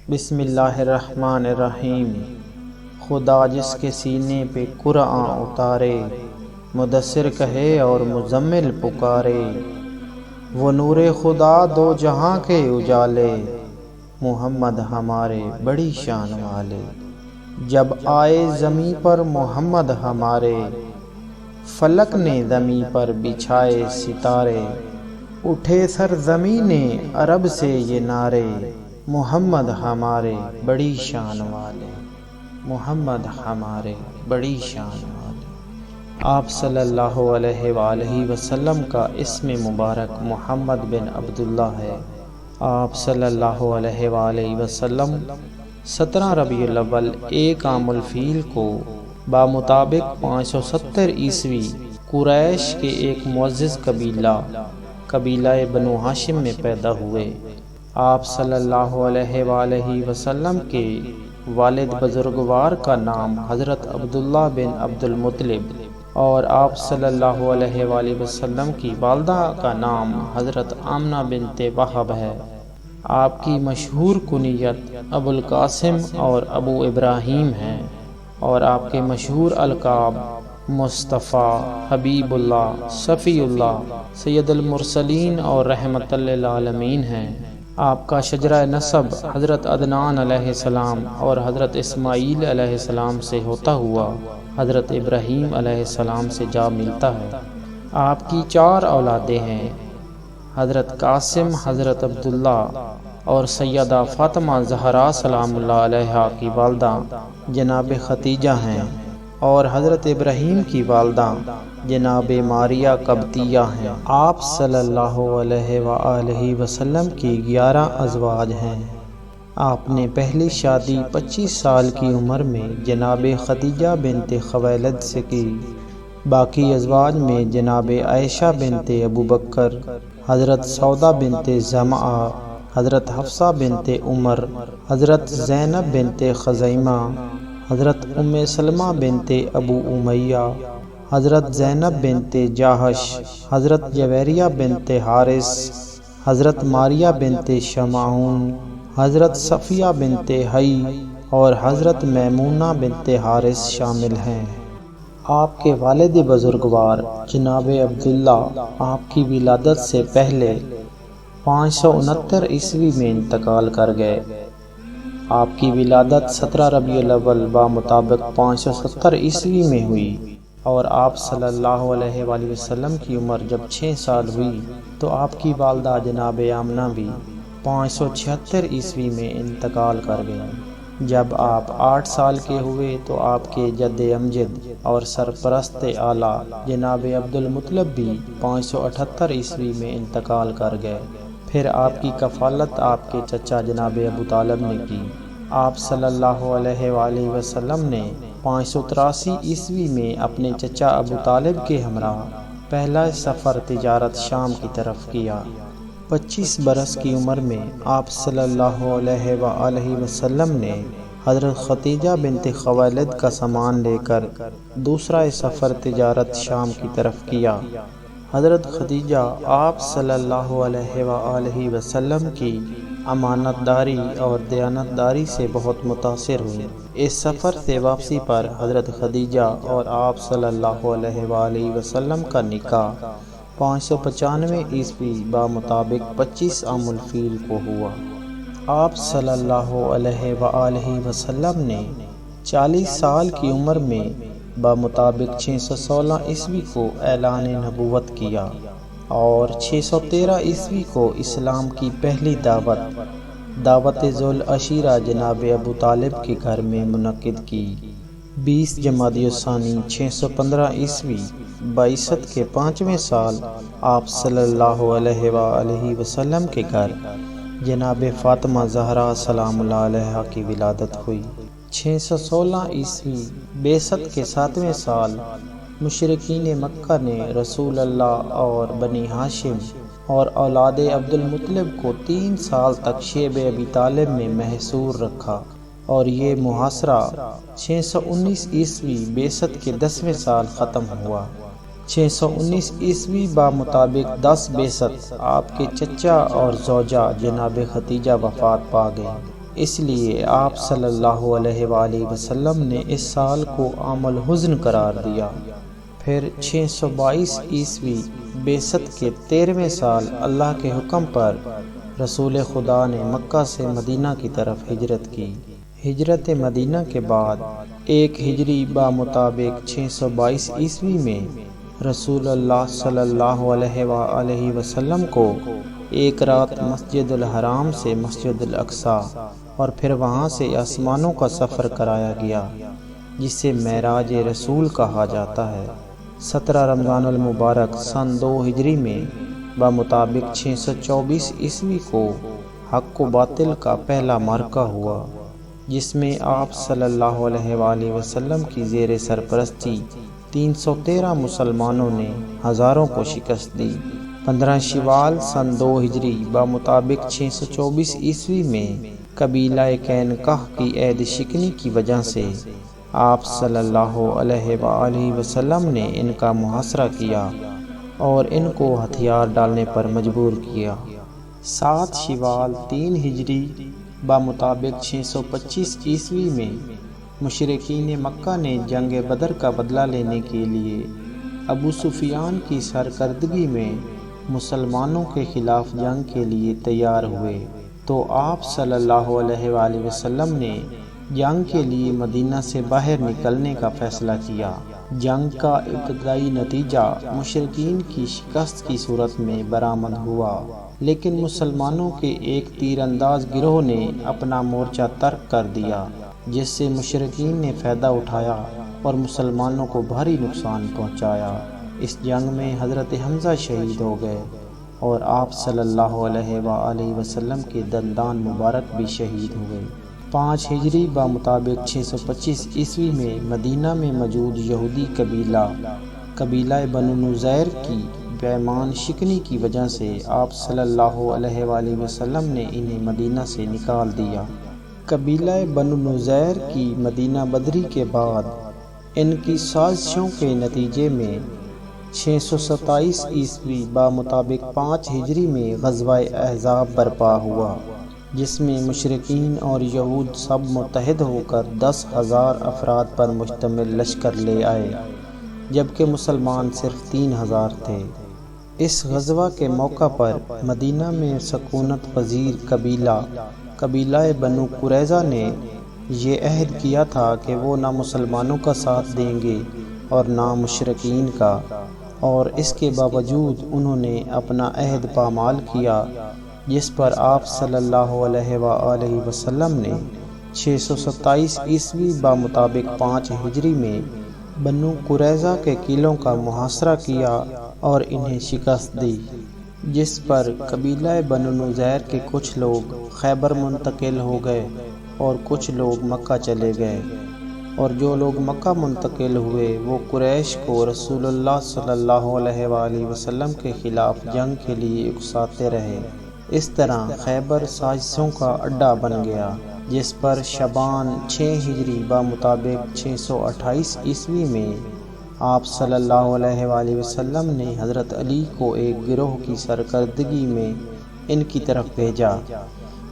بسم اللہ الرحمن الرحیم۔ خدا جس کے سینے پہ قرآن اتارے، مدثر کہے اور مزمل پکارے، وہ نور خدا دو جہاں کے اجالے، محمد ہمارے بڑی شان والے۔ جب آئے زمیں پر محمد ہمارے، فلک نے زمیں پر بچھائے ستارے، اٹھے سرزمین عرب سے یہ نعرے، محمد ہمارے بڑی شان والے، محمد ہمارے بڑی شان والے۔ آپ صلی اللہ علیہ وآلہ وسلم کا اسم مبارک محمد بن عبداللہ ہے۔ آپ صلی اللہ علیہ وآلہ وسلم 17 ربیع الاول 1 عام الفیل کو بمطابق 570 عیسوی قریش کے ایک معزز قبیلہ بنو ہاشم میں پیدا ہوئے۔ آپ صلی اللہ علیہ وآلہ وسلم کے والد بزرگوار کا نام حضرت عبداللہ بن عبد المطلب اور آپ صلی اللہ علیہ وآلہ وسلم کی والدہ کا نام حضرت آمنہ بنت وہب ہے۔ آپ کی مشہور کنیت ابو القاسم اور ابو ابراہیم ہیں، اور آپ کے مشہور القاب مصطفیٰ، حبیب اللہ، صفی اللہ، سید المرسلین اور رحمت للعالمین ہیں۔ آپ کا شجرہ نسب حضرت عدنان علیہ السلام اور حضرت اسماعیل علیہ السلام سے ہوتا ہوا حضرت ابراہیم علیہ السلام سے جا ملتا ہے۔ آپ کی 4 اولادیں ہیں، حضرت قاسم، حضرت عبداللہ اور سیدہ فاطمہ زہرا سلام اللہ علیہا کی والدہ جناب ختیجہ ہیں، اور حضرت ابراہیم کی والدہ جناب ماریہ قبطیہ ہیں۔ آپ صلی اللہ علیہ وآلہ وسلم کی 11 ازواج ہیں۔ آپ نے پہلی شادی 25 سال کی عمر میں جناب خدیجہ بنت خویلد سے کی۔ باقی ازواج میں جناب عائشہ بنت ابوبکر، حضرت سودا بنت زمعہ، حضرت حفصہ بنت عمر، حضرت زینب بنت خزیمہ، حضرت ام سلمہ بنت ابو امیہ، حضرت زینب بنت جاحش، حضرت جویریہ بنت حارث، حضرت ماریہ بنت شمعون، حضرت صفیہ بنت حی اور حضرت میمونہ بنت حارث شامل ہیں۔ آپ کے والد بزرگوار جناب عبداللہ آپ کی ولادت سے پہلے 569 عیسوی میں انتقال کر گئے۔ آپ کی ولادت 17 ربیع الاول بمطابق 570 عیسوی میں ہوئی، اور آپ صلی اللہ علیہ وآلہ وسلم کی عمر جب 6 سال ہوئی تو آپ کی والدہ جناب آمنہ بھی 576 عیسوی میں انتقال کر گئیں۔ جب آپ 8 سال کے ہوئے تو آپ کے جد امجد اور سرپرست اعلیٰ جناب عبد المطلب بھی 578 عیسوی میں انتقال کر گئے۔ پھر آپ کی کفالت آپ کے چچا جناب ابو طالب نے کی۔ آپ صلی اللہ علیہ وآلہ وسلم نے 583 عیسوی میں اپنے چچا ابو طالب کے ہمراہ پہلا سفر تجارت شام کی طرف کیا۔ 25 برس کی عمر میں آپ صلی اللہ علیہ وآلہ وسلم نے حضرت ختیجہ بنت خویلد کا سامان لے کر دوسرا سفر تجارت شام کی طرف کیا۔ حضرت ختیجہ آپ صلی اللہ علیہ وآلہ وسلم کی امانت داری اور دیانت داری سے بہت متاثر ہوئی۔ اس سفر سے واپسی پر حضرت خدیجہ اور آپ صلی اللہ علیہ وآلہ وسلم کا نکاح 595 عیسوی بمطابق 25 عام الفیل کو ہوا۔ آپ صلی اللہ علیہ وآلہ وسلم نے 40 سال کی عمر میں بمطابق 616 عیسوی کو اعلان نبوت کیا، اور 613 عیسوی کو اسلام کی پہلی دعوت ذو العشیرہ جناب ابو طالب کے گھر میں منعقد کی۔ 20 جمادی الثانی 615 عیسوی بعثت کے 5ویں سال آپ صلی اللہ علیہ وآلہ وسلم کے گھر جناب فاطمہ زہرا سلام اللہ علیہا کی ولادت ہوئی۔ 616 عیسوی بعثت کے 7ویں سال مشرکین مکہ نے رسول اللہ اور بنی ہاشم اور اولاد عبد المطلب کو 3 سال تک شیب ابی طالب میں محصور رکھا، اور یہ محاصرہ 619 عیسوی بعثت کے 10ویں سال ختم ہوا۔ 619 عیسوی بمطابق 10 بعثت آپ کے چچا اور زوجہ جناب ختیجہ وفات پا گئے۔ اس لیے آپ صلی اللہ علیہ وآلہ وسلم نے اس سال کو عام الحزن قرار دیا۔ پھر 622 عیسوی بعثت کے 13ویں سال اللہ کے حکم پر رسول خدا نے مکہ سے مدینہ کی طرف ہجرت کی۔ ہجرت مدینہ کے بعد 1 ہجری بمطابق 622 عیسوی میں رسول اللہ صلی اللہ علیہ وآلہ وسلم کو ایک رات مسجد الحرام سے مسجد الاقصیٰ اور پھر وہاں سے آسمانوں کا سفر کرایا گیا، جسے معراج رسول کہا جاتا ہے۔ 17 رمضان المبارک سن 2 ہجری میں بمطابق 624 عیسوی کو حق و باطل کا پہلا معرکہ ہوا، جس میں آپ صلی اللہ علیہ وآلہ وسلم کی زیر سرپرستی 313 مسلمانوں نے ہزاروں کو شکست دی۔ 15 شوال سن 2 ہجری بمطابق 624 عیسوی میں قبیلہ قینقاع کی عہد شکنی کی وجہ سے آپ صلی اللہ علیہ وآلہ وسلم نے ان کا محاصرہ کیا اور ان کو ہتھیار ڈالنے پر مجبور کیا۔ 7 شوال 3 ہجری بمطابق 625 عیسوی میں مشرکین مکہ نے جنگ بدر کا بدلہ لینے کے لیے ابو سفیان کی سرکردگی میں مسلمانوں کے خلاف جنگ کے لیے تیار ہوئے، تو آپ صلی اللہ علیہ وآلہ وسلم نے جنگ کے لیے مدینہ سے باہر نکلنے کا فیصلہ کیا۔ جنگ کا ابتدائی نتیجہ مشرکین کی شکست کی صورت میں برآمد ہوا، لیکن مسلمانوں کے ایک تیر انداز گروہ نے اپنا مورچہ ترک کر دیا، جس سے مشرکین نے فائدہ اٹھایا اور مسلمانوں کو بھاری نقصان پہنچایا۔ اس جنگ میں حضرت حمزہ شہید ہو گئے اور آپ صلی اللہ علیہ وآلہ وسلم کے دندان مبارک بھی شہید ہوئے۔ 5 ہجری بمطابق 625 عیسوی میں مدینہ میں موجود یہودی قبیلہ بنو نذیر کی پیمان شکنی کی وجہ سے آپ صلی اللہ علیہ وآلہ وسلم نے انہیں مدینہ سے نکال دیا۔ قبیلہ بنو نذیر کی مدینہ بدری کے بعد ان کی سازشوں کے نتیجے میں 627 عیسوی بمطابق 5 ہجری میں غزوہ احزاب برپا ہوا، جس میں مشرکین اور یہود سب متحد ہو کر 10,000 افراد پر مشتمل لشکر لے آئے، جبکہ مسلمان صرف 3,000 تھے۔ اس غزوہ کے موقع پر مدینہ میں سکونت پذیر قبیلہ بنو قریظہ نے یہ عہد کیا تھا کہ وہ نہ مسلمانوں کا ساتھ دیں گے اور نہ مشرکین کا، اور اس کے باوجود انہوں نے اپنا عہد پامال کیا، جس پر آپ صلی اللہ علیہ وآلہ وسلم نے 627 عیسوی بمطابق 5 ہجری میں بنو قریظہ کے قلعوں کا محاصرہ کیا اور انہیں شکست دی، جس پر قبیلہ بنو نذیر کے کچھ لوگ خیبر منتقل ہو گئے اور کچھ لوگ مکہ چلے گئے، اور جو لوگ مکہ منتقل ہوئے وہ قریش کو رسول اللہ صلی اللہ علیہ وآلہ وسلم کے خلاف جنگ کے لیے اکساتے رہے۔ اس طرح خیبر سازشوں کا اڈا بن گیا، جس پر شعبان 6 ہجری بمطابق 628 عیسوی میں آپ صلی اللہ علیہ وآلہ وسلم نے حضرت علی کو ایک گروہ کی سرکردگی میں ان کی طرف بھیجا،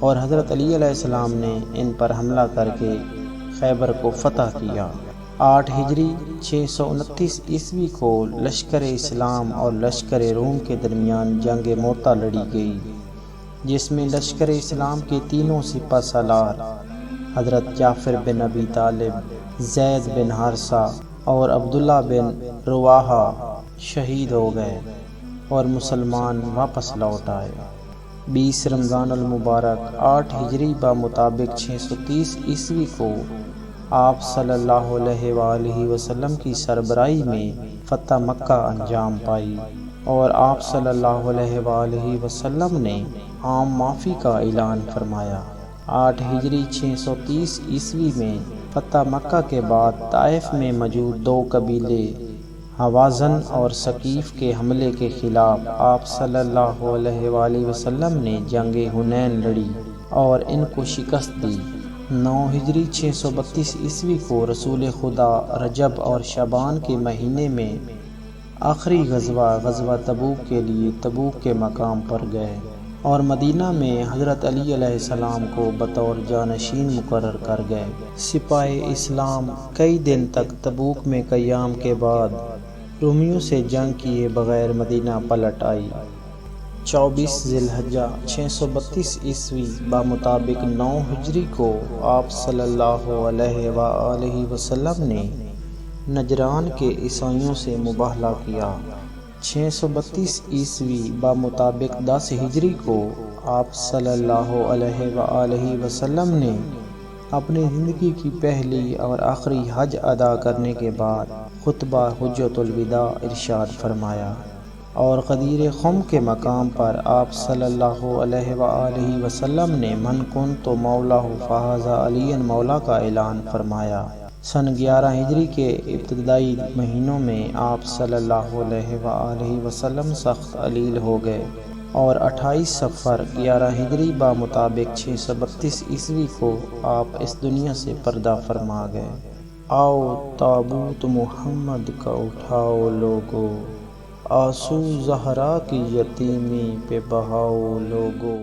اور حضرت علی علیہ السلام نے ان پر حملہ کر کے خیبر کو فتح کیا۔ 8 ہجری 629 عیسوی کو لشکر اسلام اور لشکر روم کے درمیان جنگ موتا لڑی گئی، جس میں لشکر اسلام کے تینوں سپہ سالار حضرت جعفر بن ابی طالب، زید بن حارثہ اور عبداللہ بن رواحہ شہید ہو گئے اور مسلمان واپس لوٹ آئے۔ 20 رمضان المبارک 8 ہجری بمطابق 630 عیسوی کو آپ صلی اللہ علیہ وآلہ وسلم کی سربراہی میں فتح مکہ انجام پائی، اور آپ صلی اللہ علیہ وآلہ وسلم نے عام معافی کا اعلان فرمایا۔ 8 ہجری 630 عیسوی میں فتح مکہ کے بعد طائف میں موجود 2 قبیلے حوازن اور ثقیف کے حملے کے خلاف آپ صلی اللہ علیہ وآلہ وسلم نے جنگ حنین لڑی اور ان کو شکست دی۔ 9 ہجری 632 عیسوی کو رسول خدا رجب اور شعبان کے مہینے میں آخری غزوہ تبوک کے لیے تبوک کے مقام پر گئے۔ اور مدینہ میں حضرت علی علیہ السلام کو بطور جانشین مقرر کر گئے۔ سپاہ اسلام کئی دن تک تبوک میں قیام کے بعد رومیوں سے جنگ کیے بغیر مدینہ پلٹ آئی۔ 24 ذی الحجہ 632 عیسوی بمطابق 9 ہجری کو آپ صلی اللہ علیہ وآلہ وسلم نے نجران کے عیسائیوں سے مباہلہ کیا۔ 632 عیسوی بمطابق 10 ہجری کو آپ صلی اللہ علیہ وآلہ وسلم نے اپنی زندگی کی پہلی اور آخری حج ادا کرنے کے بعد خطبہ حجۃ الوداع ارشاد فرمایا اور غدیر خم کے مقام پر آپ صلی اللہ علیہ وآلہ وسلم نے من کنت مولاہ فہذا علی مولا کا اعلان فرمایا۔ سن 11 ہجری کے ابتدائی مہینوں میں آپ صلی اللہ علیہ وآلہ وسلم سخت علیل ہو گئے اور 28 صفر 11 ہجری بمطابق 632 عیسوی کو آپ اس دنیا سے پردہ فرما گئے۔ آؤ تابوت محمد کا اٹھاؤ لوگو، آنسو زہرا کی یتیمی پہ بہاؤ لوگو۔